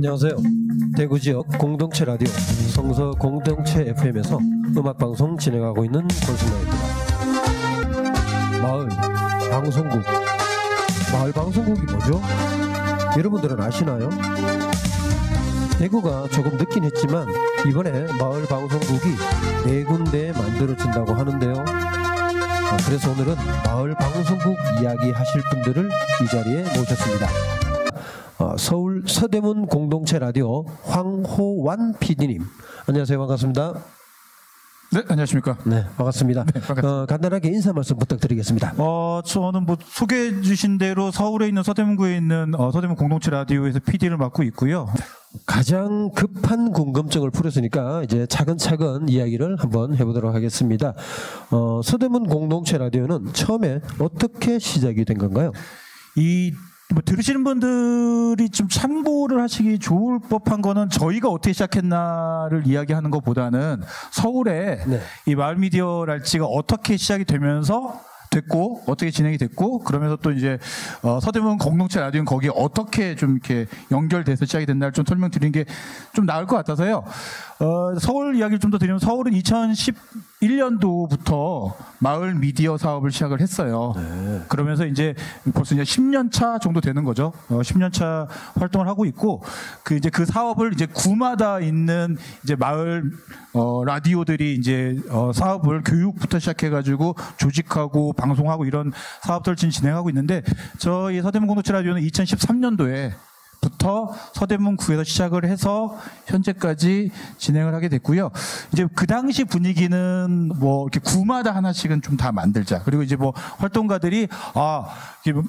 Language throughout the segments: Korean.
안녕하세요. 대구 지역 공동체 라디오 성서 공동체 FM에서 음악방송 진행하고 있는 권순아입니다. 마을 방송국. 마을 방송국이 뭐죠? 여러분들은 아시나요? 대구가 조금 늦긴 했지만 이번에 마을 방송국이 4군데 만들어진다고 하는데요. 그래서 오늘은 마을 방송국 이야기 하실 분들을 이 자리에 모셨습니다. 서울 서대문 공동체 라디오 황호완 PD님, 안녕하세요. 반갑습니다. 네, 안녕하십니까. 네, 반갑습니다. 네, 반갑습니다. 간단하게 인사 말씀 부탁드리겠습니다. 저는 소개해 주신 대로 서울에 있는 서대문구에 있는 서대문 공동체 라디오에서 PD를 맡고 있고요. 가장 급한 궁금증을 풀었으니까 이제 차근차근 이야기를 한번 해보도록 하겠습니다. 서대문 공동체 라디오는 처음에 어떻게 시작이 된 건가요? 들으시는 분들이 좀 참고를 하시기 좋을 법한 거는 저희가 어떻게 시작했나를 이야기하는 것보다는 서울에 네. 이 마을 미디어 랄지가 어떻게 시작이 되면서 됐고 어떻게 진행이 됐고 그러면서 또 이제 서대문 공동체 라디오는 거기에 어떻게 좀 이렇게 연결돼서 시작이 됐나를 좀 설명드리는 게 좀 나을 것 같아서요. 서울 이야기를 좀 더 드리면 서울은 2011년도부터 마을 미디어 사업을 시작을 했어요. 네. 그러면서 이제 벌써 이제 10년 차 정도 되는 거죠. 10년 차 활동을 하고 있고 그 사업을 이제 구마다 있는 이제 마을 라디오들이 이제 사업을 교육부터 시작해가지고 조직하고 방송하고 이런 사업들을 지금 진행하고 있는데 저희 서대문 공동체 라디오는 2013년도에 부터 서대문구에서 시작을 해서 현재까지 진행을 하게 됐고요. 이제 그 당시 분위기는 뭐 이렇게 구마다 하나씩은 좀 다 만들자. 그리고 이제 뭐 활동가들이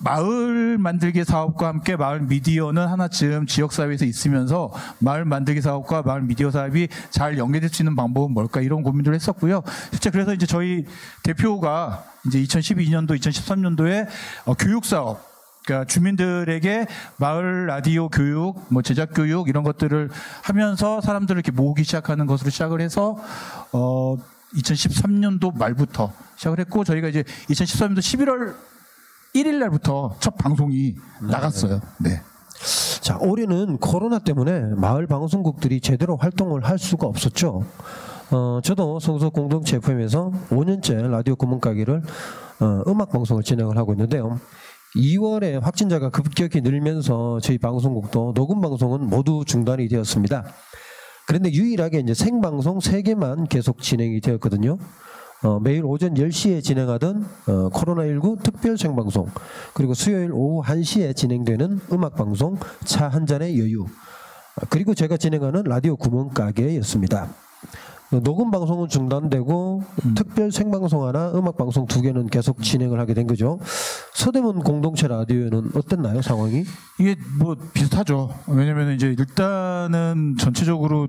마을 만들기 사업과 함께 마을 미디어는 하나쯤 지역 사회에서 있으면서 마을 만들기 사업과 마을 미디어 사업이 잘 연계될 수 있는 방법은 뭘까 이런 고민들을 했었고요. 실제 그래서 이제 저희 대표가 이제 2012년도, 2013년도에 교육 사업 그러니까 주민들에게 마을 라디오 교육, 뭐 제작 교육 이런 것들을 하면서 사람들을 이렇게 모으기 시작하는 것으로 시작을 해서 2013년도 말부터 시작을 했고 저희가 이제 2013년도 11월 1일 날부터 첫 방송이 나갔어요. 네. 자, 올해는 코로나 때문에 마을 방송국들이 제대로 활동을 할 수가 없었죠. 저도 성서 공동체 FM에서 5년째 라디오 구멍가게를 음악 방송을 진행을 하고 있는데요. 2월에 확진자가 급격히 늘면서 저희 방송국도 녹음 방송은 모두 중단이 되었습니다. 그런데 유일하게 이제 생방송 3개만 계속 진행이 되었거든요. 매일 오전 10시에 진행하던 코로나19 특별 생방송, 그리고 수요일 오후 1시에 진행되는 음악 방송 차 한 잔의 여유, 그리고 제가 진행하는 라디오 구멍가게였습니다. 녹음 방송은 중단되고 특별 생방송 하나, 음악 방송 2개는 계속 진행을 하게 된 거죠. 서대문 공동체 라디오는 어땠나요, 상황이? 이게 뭐 비슷하죠. 왜냐면 이제 일단은 전체적으로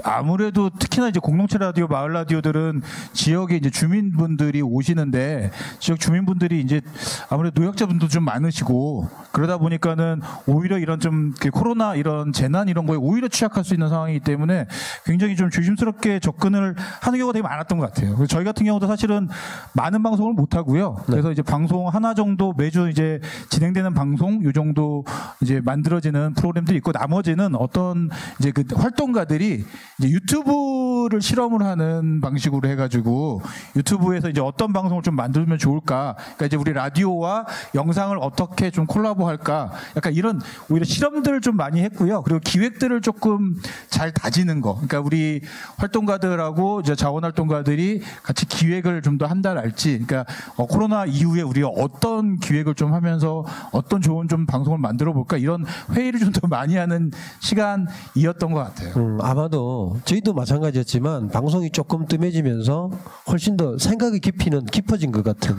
아무래도 특히나 이제 공동체 라디오, 마을 라디오들은 지역에 이제 주민분들이 오시는데 지역 주민분들이 이제 아무래도 노약자분도 좀 많으시고 그러다 보니까는 오히려 이런 좀 코로나 이런 재난 이런 거에 오히려 취약할 수 있는 상황이기 때문에 굉장히 좀 조심스럽게 접근을 하는 경우가 되게 많았던 것 같아요. 그래서 저희 같은 경우도 사실은 많은 방송을 못 하고요. 그래서 이제 방송 하나 정도 매주 이제 진행되는 방송 요 정도 이제 만들어지는 프로그램들이 있고 나머지는 어떤 이제 그 활동가들이 이제 유튜브를 실험을 하는 방식으로 해가지고 유튜브에서 이제 어떤 방송을 좀 만들면 좋을까, 그러니까 이제 우리 라디오와 영상을 어떻게 좀 콜라보할까, 약간 이런 오히려 실험들을 좀 많이 했고요. 그리고 기획들을 조금 잘 다지는 거, 그러니까 우리 활동가들하고 이제 자원활동가들이 같이 기획을 좀 더 한달할지, 그러니까 코로나 이후에 우리가 어떤 기획을 좀 하면서 어떤 좋은 좀 방송을 만들어 볼까 이런 회의를 좀 더 많이 하는 시간이었던 것 같아요. 아마도 저희도 마찬가지였지만 방송이 조금 뜸해지면서 훨씬 더 생각의 깊이는 깊어진 것 같은.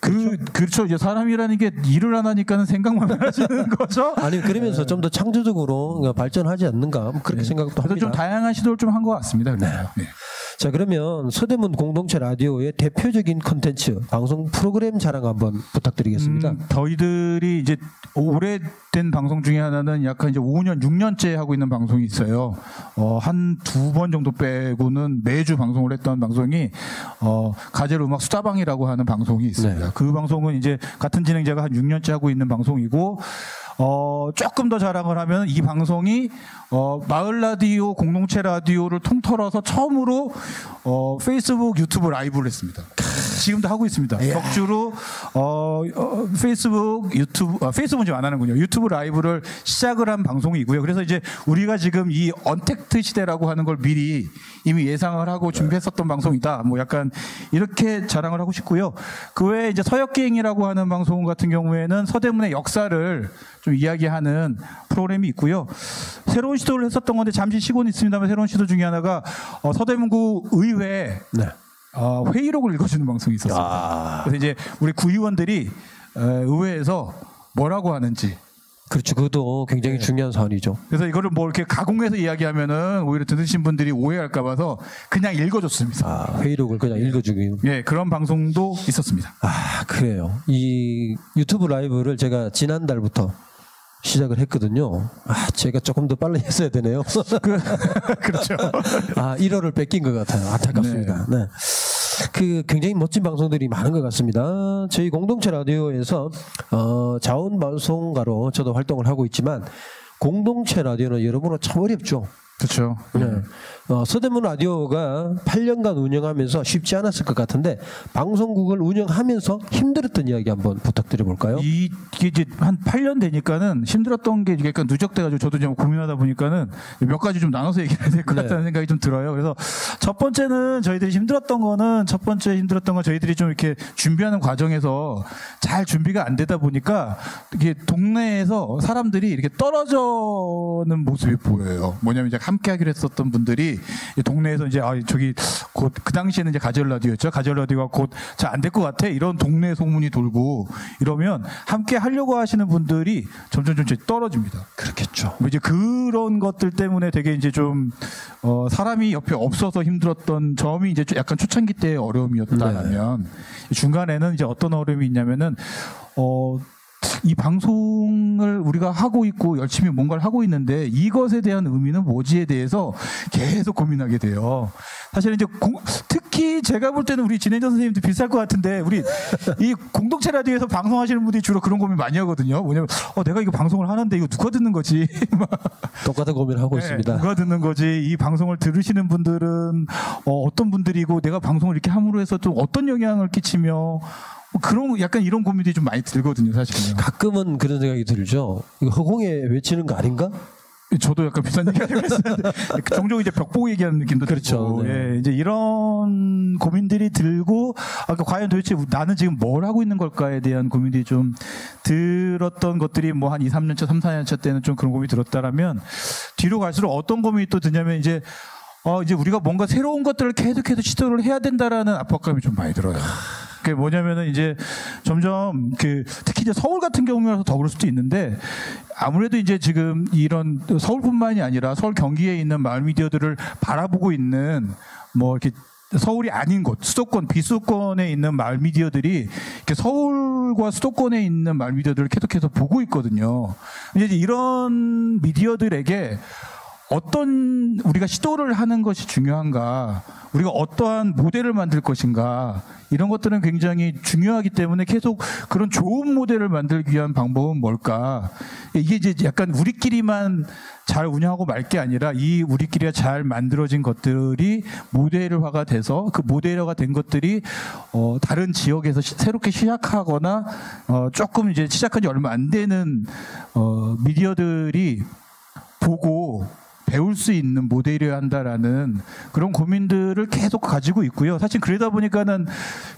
그렇죠. 이제 사람이라는 게 일을 안 하니까는 생각만 하시는 거죠. 아니 그러면서 좀 더 창조적으로 발전하지 않는가 그렇게 생각도 합니다. 좀 다양한 시도를 좀 한 것 같습니다. 네. 네. 자, 그러면 서대문 공동체 라디오의 대표적인 콘텐츠 방송 프로그램 자랑 한번 부탁드리겠습니다. 저희들이 이제 오래된 방송 중에 하나는 약간 이제 5년, 6년째 하고 있는 방송이 있어요. 한 2번 정도 빼고는 매주 방송을 했던 방송이 가젤 음악 수다방이라고 하는 방송이 있습니다. 네. 그 방송은 이제 같은 진행자가 한 6년째 하고 있는 방송이고 조금 더 자랑을 하면 이 방송이 마을 라디오 공동체 라디오를 통틀어서 처음으로 페이스북 유튜브 라이브를 했습니다. 지금도 하고 있습니다. 격주로 페이스북 유튜브 페이스북은 지금 안 하는군요. 유튜브 라이브를 시작을 한 방송이고요. 그래서 이제 우리가 지금 이 언택트 시대라고 하는 걸 미리 이미 예상을 하고 준비했었던 방송이다. 뭐 약간 이렇게 자랑을 하고 싶고요. 그 외에 이제 서역기행이라고 하는 방송 같은 경우에는 서대문의 역사를 좀 이야기하는 프로그램이 있고요. 새로운 시도를 했었던 건데 잠시 쉬고는 있습니다만 새로운 시도 중에 하나가 서대문구 의회 회의록을 읽어주는 방송이 있었습니다. 그래서 이제 우리 구의원들이 의회에서 뭐라고 하는지. 그렇죠. 그것도 굉장히 중요한 사안이죠. 그래서 이거를 뭐 이렇게 가공해서 이야기하면은 오히려 들으신 분들이 오해할까 봐서 그냥 읽어줬습니다. 회의록을 그냥 읽어주기. 예, 그런 방송도 있었습니다. 그래요. 이 유튜브 라이브를 제가 지난달부터 시작을 했거든요. 제가 조금 더 빨리 했어야 되네요. 그렇죠. 1월을 뺏긴 것 같아요. 안타깝습니다. 네. 굉장히 멋진 방송들이 많은 것 같습니다. 저희 공동체 라디오에서 자원방송가로 저도 활동을 하고 있지만 공동체 라디오는 여러모로 참 어렵죠. 그렇죠. 네. 서대문 라디오가 8년간 운영하면서 쉽지 않았을 것 같은데 방송국을 운영하면서 힘들었던 이야기 한번 부탁드려 볼까요? 이게 이제 한 8년 되니까는 힘들었던 게 약간 누적돼가지고 저도 좀 고민하다 보니까는 몇 가지 좀 나눠서 얘기해야 될 것 같다는 생각이 좀 들어요. 그래서 첫 번째는 저희들이 힘들었던 거는 저희들이 좀 이렇게 준비하는 과정에서 잘 준비가 안 되다 보니까 이게 동네에서 사람들이 이렇게 떨어져는 모습이 보여요. 뭐냐면 이제 함께 하기로 했었던 분들이 동네에서 이제 저기 곧 그 당시에는 이제 가지얼 라디오였죠. 가지얼 라디오가 곧 잘 안 될 것 같아. 이런 동네 소문이 돌고 이러면 함께 하려고 하시는 분들이 점점 떨어집니다. 그렇겠죠. 뭐 이제 그런 것들 때문에 되게 이제 좀 사람이 옆에 없어서 힘들었던 점이 이제 약간 초창기 때의 어려움이었다면 중간에는 이제 어떤 어려움이 있냐면은 이 방송을 우리가 하고 있고 열심히 뭔가를 하고 있는데 이것에 대한 의미는 뭐지에 대해서 계속 고민하게 돼요. 사실 이제 특히 제가 볼 때는 우리 진행자 선생님도 비쌀 것 같은데 우리 이 공동체 라디오에서 방송하시는 분들이 주로 그런 고민 많이 하거든요. 뭐냐면 내가 이거 방송을 하는데 이거 누가 듣는 거지? 똑같은 고민을 하고 있습니다. 누가 듣는 거지? 이 방송을 들으시는 분들은 어떤 분들이고 내가 방송을 이렇게 함으로 해서 좀 어떤 영향을 끼치며 약간 이런 고민들이 좀 많이 들거든요, 사실은. 가끔은 그런 생각이 들죠. 이거 허공에 외치는 거 아닌가? 저도 약간 비싼 얘기 하려고 했었는데 종종 이제 벽보고 얘기하는 느낌도 그렇죠. 들고 예, 이제 이런 고민들이 들고 과연 도대체 나는 지금 뭘 하고 있는 걸까에 대한 고민들이 좀 들었던 것들이 뭐 한 2, 3년 차, 3, 4년 차 때는 좀 그런 고민이 들었다라면 뒤로 갈수록 어떤 고민이 또 드냐면 이제 우리가 뭔가 새로운 것들을 계속해서 시도를 해야 된다라는 압박감이 좀 많이 들어요. 그게 뭐냐면은 이제 점점 특히 이제 서울 같은 경우라서 더 그럴 수도 있는데 아무래도 이제 지금 이런 서울뿐만이 아니라 서울 경기에 있는 마을 미디어들을 바라보고 있는 뭐 이렇게 서울이 아닌 곳, 수도권, 비수도권에 있는 마을 미디어들이 이렇게 서울과 수도권에 있는 마을 미디어들을 계속해서 보고 있거든요. 이제 이런 미디어들에게 어떤 우리가 시도를 하는 것이 중요한가, 우리가 어떠한 모델을 만들 것인가, 이런 것들은 굉장히 중요하기 때문에 계속 그런 좋은 모델을 만들기 위한 방법은 뭘까? 이게 이제 약간 우리끼리만 잘 운영하고 말 게 아니라 이 우리끼리가 잘 만들어진 것들이 모델화가 돼서 그 모델화가 된 것들이 다른 지역에서 새롭게 시작하거나 조금 이제 시작한 지 얼마 안 되는 미디어들이 보고 배울 수 있는 모델이어야 한다라는 그런 고민들을 계속 가지고 있고요. 사실 그러다 보니까는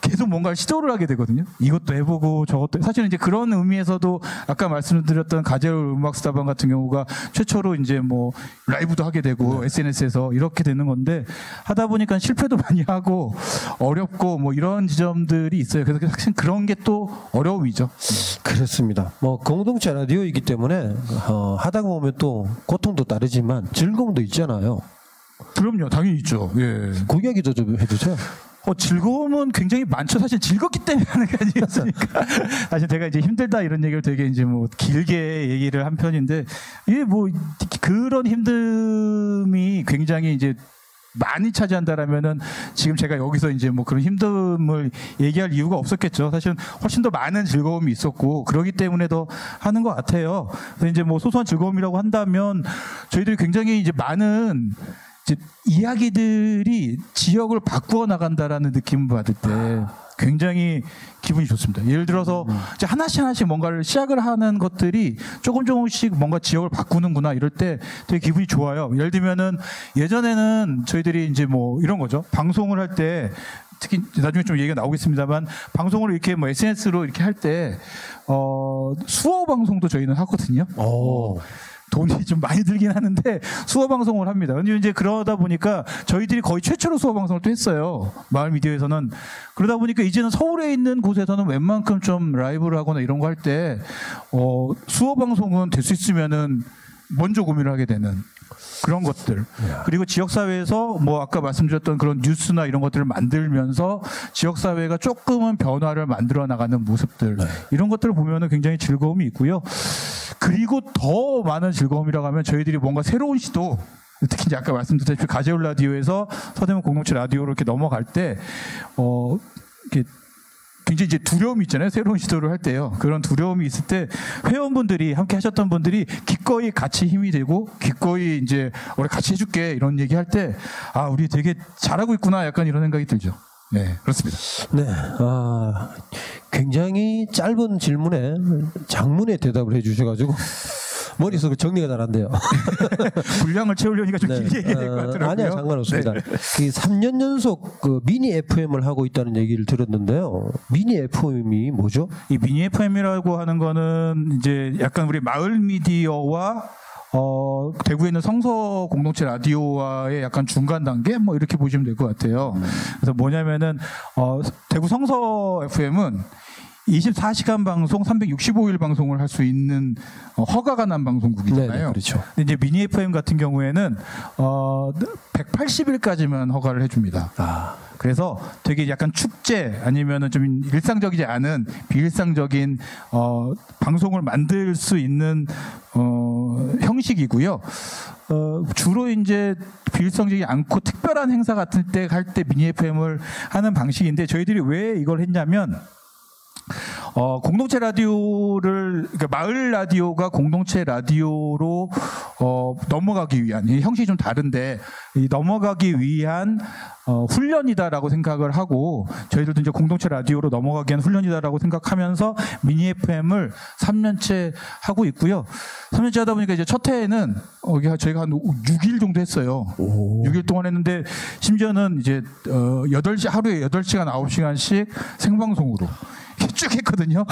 계속 뭔가를 시도를 하게 되거든요. 이것도 해보고 저것도. 사실은 이제 그런 의미에서도 아까 말씀드렸던 가재울 음악수다방 같은 경우가 최초로 이제 뭐 라이브도 하게 되고 SNS에서 이렇게 되는 건데 하다 보니까 실패도 많이 하고 어렵고 뭐 이런 지점들이 있어요. 그래서 사실 그런 게 또 어려움이죠. 그렇습니다. 뭐 공동체 라디오이기 때문에 하다 보면 또 고통도 따르지만 즐거움도 있잖아요. 그럼요, 당연히 있죠. 예. 그 이야기도 좀 해주세요. 즐거움은 굉장히 많죠. 사실 즐겁기 때문에 하는 게 아니겠습니까? 사실 제가 이제 힘들다 이런 얘기를 되게 이제 뭐 길게 얘기를 한 편인데, 이게 뭐 그런 힘듦이 굉장히 이제 많이 차지한다라면은 지금 제가 여기서 이제 뭐 그런 힘듦을 얘기할 이유가 없었겠죠. 사실은 훨씬 더 많은 즐거움이 있었고 그러기 때문에 더 하는 것 같아요. 그래서 이제 뭐 소소한 즐거움이라고 한다면 저희들이 굉장히 이제 많은 이제 이야기들이 지역을 바꾸어 나간다라는 느낌을 받을 때 굉장히 기분이 좋습니다. 예를 들어서 이제 하나씩 뭔가를 시작을 하는 것들이 조금씩 뭔가 지역을 바꾸는구나 이럴 때 되게 기분이 좋아요. 예를 들면은 예전에는 저희들이 이제 뭐 이런 거죠. 방송을 할 때 특히 나중에 좀 얘기가 나오겠습니다만 방송을 이렇게 뭐 SNS로 이렇게 할 때 수어 방송도 저희는 하거든요. 돈이 좀 많이 들긴 하는데 수어 방송을 합니다. 근데 이제 그러다 보니까 저희들이 거의 최초로 수어 방송을 또 했어요. 마을 미디어에서는. 그러다 보니까 이제는 서울에 있는 곳에서는 웬만큼 좀 라이브를 하거나 이런 거 할 때 수어 방송은 될 수 있으면은 먼저 고민을 하게 되는 그런 것들. 그리고 지역사회에서 뭐 아까 말씀드렸던 그런 뉴스나 이런 것들을 만들면서 지역사회가 조금은 변화를 만들어 나가는 모습들. 이런 것들을 보면은 굉장히 즐거움이 있고요. 그리고 더 많은 즐거움이라고 하면 저희들이 뭔가 새로운 시도, 특히 이제 아까 말씀드렸다시피 가재울 라디오에서 서대문 공동체 라디오로 이렇게 넘어갈 때 이렇게 굉장히 이제 두려움이 있잖아요. 새로운 시도를 할 때요. 그런 두려움이 있을 때 회원분들이 함께 하셨던 분들이 기꺼이 같이 힘이 되고 기꺼이 이제 우리 같이 해줄게 이런 얘기할 때 아 우리 되게 잘하고 있구나 약간 이런 생각이 들죠. 네, 그렇습니다. 네, 굉장히 짧은 질문에 장문의 대답을 해주셔가지고 머릿속에 정리가 잘 안 돼요. 분량을 채우려니까 좀 길게 얘기해야 될 것 같더라고요. 아니야, 상관없습니다. 네. 그 3년 연속 그 미니 FM을 하고 있다는 얘기를 들었는데요. 미니 FM이 뭐죠? 이 미니 FM이라고 하는 거는 이제 약간 우리 마을 미디어와 대구에 있는 성서 공동체 라디오와의 약간 중간 단계 뭐 이렇게 보시면 될 것 같아요. 그래서 뭐냐면은 대구 성서 FM은 24시간 방송, 365일 방송을 할 수 있는 허가가 난 방송국이잖아요. 네네, 그렇죠. 근데 이제 미니 FM 같은 경우에는 180일까지만 허가를 해줍니다. 그래서 되게 약간 축제 아니면은 좀 일상적이지 않은 비일상적인 방송을 만들 수 있는 형식이고요. 주로 이제 비일상적이지 않고 특별한 행사 같은 때 할 때 미니 FM을 하는 방식인데 저희들이 왜 이걸 했냐면 공동체 라디오를 그러니까 마을 라디오가 공동체 라디오로 넘어가기 위한 이 형식이 좀 다른데 이 넘어가기 위한 훈련이다라고 생각을 하고 저희들도 이제 공동체 라디오로 넘어가기 위한 훈련이다라고 생각하면서 미니 FM을 3년째 하고 있고요. 3년째 하다 보니까 이제 첫 해에는 저희가 한 6일 정도 했어요. 6일 동안 했는데 심지어는 이제 8시 하루에 8시간 9시간씩 생방송으로 쭉 했거든요.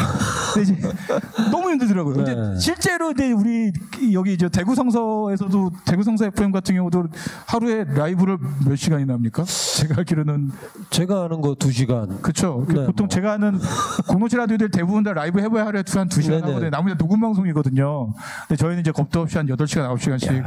근데 이제 너무 힘들더라고요. 네. 이제 실제로 이제 우리 여기 이제 대구 성서에서도 대구 성서 FM 같은 경우도 하루에 라이브를 몇 시간이나 합니까? 제가 알기로는 제가 아는 거 2시간. 그렇죠. 네, 보통 뭐. 제가 아는 공동체 라디오들 대부분 다 라이브 해봐야 하루에 한 2시간 네네. 하거든요. 나머지 녹음 방송이거든요. 근데 저희는 이제 겁도 없이 한 8시간, 9시간씩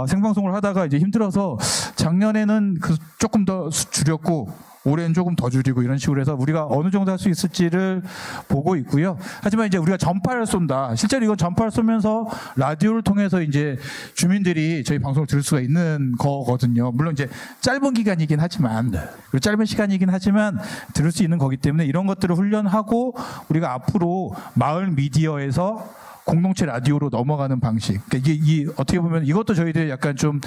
생방송을 하다가 이제 힘들어서 작년에는 조금 더 줄였고 올해는 조금 더 줄이고 이런 식으로 해서 우리가 어느 정도 할 수 있을지를 보고 있고요. 하지만 이제 우리가 전파를 쏜다. 실제로 이건 전파를 쏘면서 라디오를 통해서 이제 주민들이 저희 방송을 들을 수가 있는 거거든요. 물론 이제 짧은 기간이긴 하지만 그리고 짧은 시간이긴 하지만 들을 수 있는 거기 때문에 이런 것들을 훈련하고 우리가 앞으로 마을 미디어에서 공동체 라디오로 넘어가는 방식. 그러니까 이게 어떻게 보면 이것도 저희들 약간 좀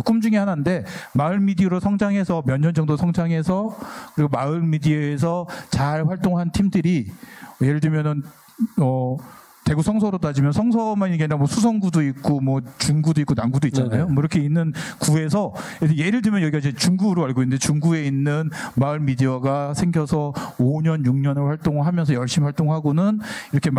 꿈 중에 하나인데 마을 미디어로 성장해서 몇 년 정도 성장해서 그리고 마을 미디어에서 잘 활동한 팀들이 예를 들면은 대구 성서로 따지면 성서만이 아니라 뭐 수성구도 있고 뭐 중구도 있고 남구도 있잖아요. 뭐 이렇게 있는 구에서 예를 들면 여기가 이제 중구로 알고 있는데 중구에 있는 마을 미디어가 생겨서 5년, 6년을 활동을 하면서 열심히 활동하고는 이렇게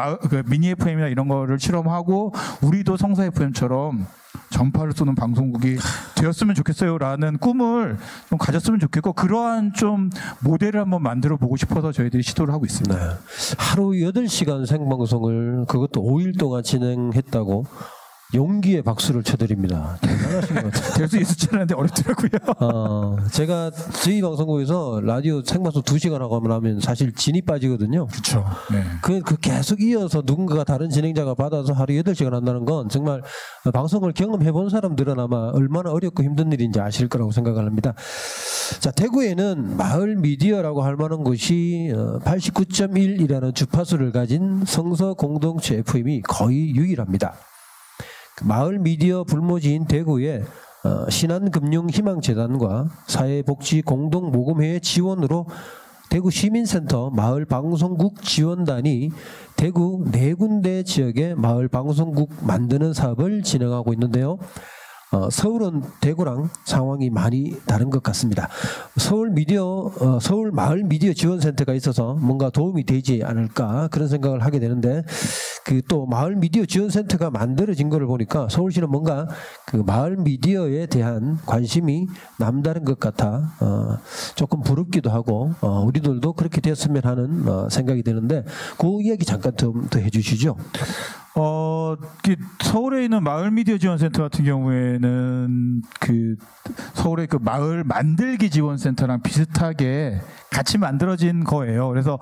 미니 FM이나 이런 거를 실험하고 우리도 성서 FM처럼 전파를 쏘는 방송국이 되었으면 좋겠어요라는 꿈을 좀 가졌으면 좋겠고 그러한 좀 모델을 한번 만들어 보고 싶어서 저희들이 시도를 하고 있습니다. 네. 하루 8시간 생방송을 그것도 5일 동안 진행했다고 용기의 박수를 쳐드립니다. 대단하신 것 같아요. 될 수 있을 줄 알았는데 어렵더라고요. 제가 저희 방송국에서 라디오 생방송 2시간 하고 하면 사실 진이 빠지거든요. 그렇죠. 네. 그 계속 이어서 누군가가 다른 진행자가 받아서 하루 8시간 한다는 건 정말 방송을 경험해 본 사람들은 아마 얼마나 어렵고 힘든 일인지 아실 거라고 생각을 합니다. 자, 대구에는 마을 미디어라고 할 만한 곳이 89.1이라는 주파수를 가진 성서 공동체 FM이 거의 유일합니다. 마을 미디어 불모지인 대구에 신한금융희망재단과 사회복지공동모금회의 지원으로 대구 시민센터 마을방송국 지원단이 대구 4군데 지역에 마을방송국 만드는 사업을 진행하고 있는데요. 서울은 대구랑 상황이 많이 다른 것 같습니다. 서울 마을 미디어 지원센터가 있어서 뭔가 도움이 되지 않을까 그런 생각을 하게 되는데 그 또 마을 미디어 지원센터가 만들어진 거를 보니까 서울시는 뭔가 그 마을 미디어에 대한 관심이 남다른 것 같아 조금 부럽기도 하고 우리들도 그렇게 됐으면 하는 생각이 드는데 그 이야기 잠깐 좀 더 해주시죠. 서울에 있는 마을 미디어 지원센터 같은 경우에는 그 서울의 그 마을 만들기 지원센터랑 비슷하게 같이 만들어진 거예요. 그래서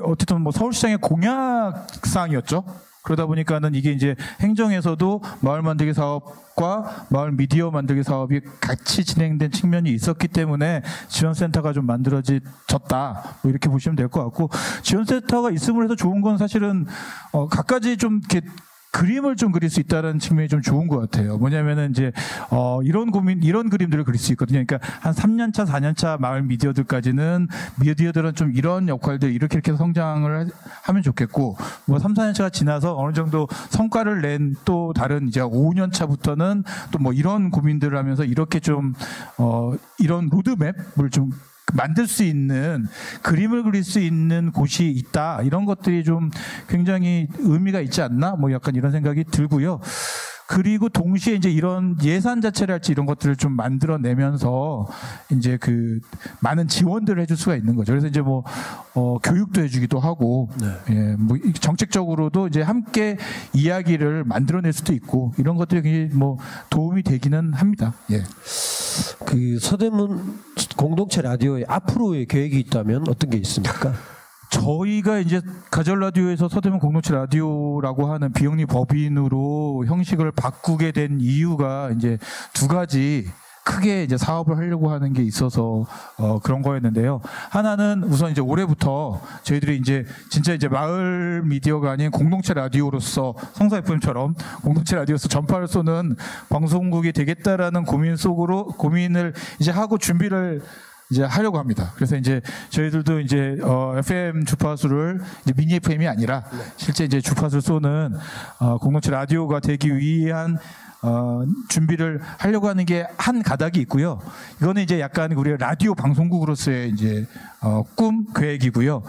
어쨌든 뭐 서울시장의 공약사항이었죠. 그러다 보니까는 이게 이제 행정에서도 마을 만들기 사업과 마을 미디어 만들기 사업이 같이 진행된 측면이 있었기 때문에 지원센터가 좀 만들어졌다. 뭐 이렇게 보시면 될 것 같고, 지원센터가 있음으로 해서 좋은 건 사실은 갖가지 좀 이렇게 그림을 좀 그릴 수 있다는 측면이 좀 좋은 것 같아요. 뭐냐면은 이제 이런 그림들을 그릴 수 있거든요. 그러니까 한 3년차, 4년차 마을 미디어들까지는 미디어들은 좀 이런 역할들 이렇게 성장을 하면 좋겠고, 뭐 3, 4년차가 지나서 어느 정도 성과를 낸 또 다른 이제 5년차부터는 또 뭐 이런 고민들을 하면서 이렇게 좀 이런 로드맵을 좀 만들 수 있는, 그림을 그릴 수 있는 곳이 있다, 이런 것들이 좀 굉장히 의미가 있지 않나, 뭐 약간 이런 생각이 들고요. 그리고 동시에 이제 이런 예산 자체랄지 이런 것들을 좀 만들어내면서 이제 그 많은 지원들을 해줄 수가 있는 거죠. 그래서 이제 뭐 교육도 해주기도 하고, 예, 뭐 정책적으로도 이제 함께 이야기를 만들어낼 수도 있고, 이런 것들이 굉장히 뭐 도움이 되기는 합니다. 예. 그 서대문 공동체 라디오에 앞으로의 계획이 있다면 어떤 게 있습니까? 저희가 이제 가절 라디오에서 서대문 공동체 라디오라고 하는 비영리 법인으로 형식을 바꾸게 된 이유가 이제 두 가지 크게 이제 사업을 하려고 하는 게 있어서 그런 거였는데요. 하나는 우선 이제 올해부터 저희들이 이제 진짜 이제 마을 미디어가 아닌 공동체 라디오로서 성사 FM처럼 공동체 라디오로서 전파를 쏘는 방송국이 되겠다라는 고민을 이제 하고 준비를 이제 하려고 합니다. 그래서 이제 저희들도 이제 FM 주파수를 이제 미니 FM이 아니라 실제 이제 주파수를 쏘는 공동체 라디오가 되기 위한 준비를 하려고 하는 게 한 가닥이 있고요. 이거는 이제 약간 우리 라디오 방송국으로서의 이제 계획이고요.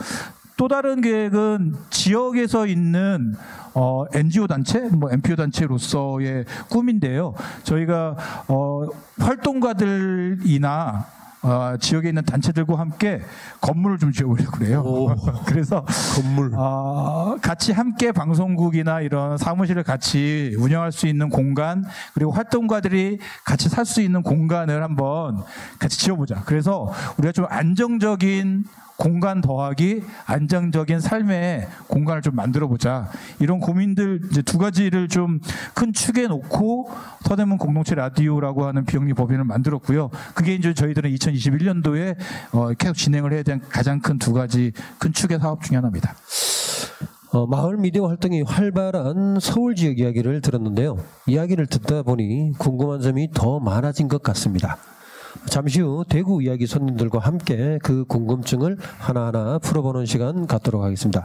또 다른 계획은 지역에서 있는 NGO 단체, 뭐 NPO 단체로서의 꿈인데요. 저희가 활동가들이나 지역에 있는 단체들과 함께 건물을 좀 지어보려고 그래요. 그래서 건물 같이 함께 방송국이나 이런 사무실을 같이 운영할 수 있는 공간, 그리고 활동가들이 같이 살 수 있는 공간을 한번 같이 지어보자. 그래서 우리가 좀 안정적인 공간 더하기 안정적인 삶의 공간을 좀 만들어보자, 이런 고민들 이제 두 가지를 좀 큰 축에 놓고 서대문 공동체 라디오라고 하는 비영리 법인을 만들었고요. 그게 이제 저희들은 2021년도에 계속 진행을 해야 되는 가장 큰 두 가지 큰 축의 사업 중에 하나입니다. 마을 미디어 활동이 활발한 서울 지역 이야기를 들었는데요. 이야기를 듣다 보니 궁금한 점이 더 많아진 것 같습니다. 잠시 후 대구 이야기 손님들과 함께 그 궁금증을 하나하나 풀어보는 시간 갖도록 하겠습니다.